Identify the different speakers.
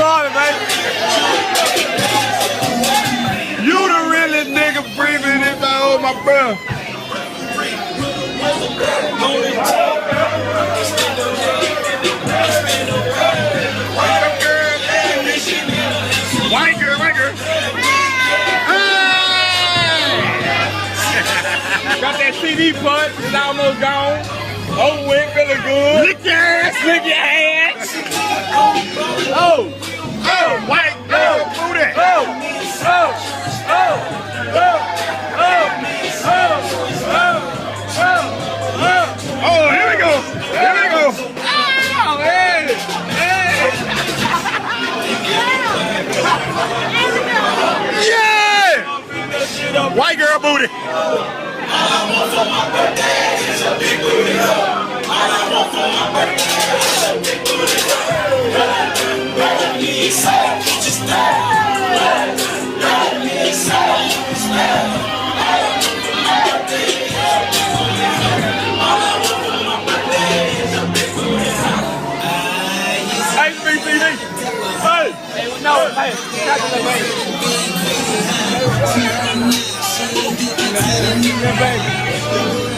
Speaker 1: Marvin, baby. You the realest nigga breathing if I hold my breath. White girl, white girl. Got that CD punch, it's almost gone. Oh, went feeling good. Lick your ass, lick your ass. Oh, oh, white girl, booty. Oh, oh, oh, oh, oh, oh, oh, oh, oh. Oh, here we go, here we go. Oh, hey, hey. Yeah! White girl booty. All I want for my birthday is a big booty. All I want for my birthday is a big booty. Girl, need some, just that. Girl, need some, just that. All I want for my birthday is a big booty. All I want for my birthday is a big booty. HBTV. Hey. No, hey. Baby.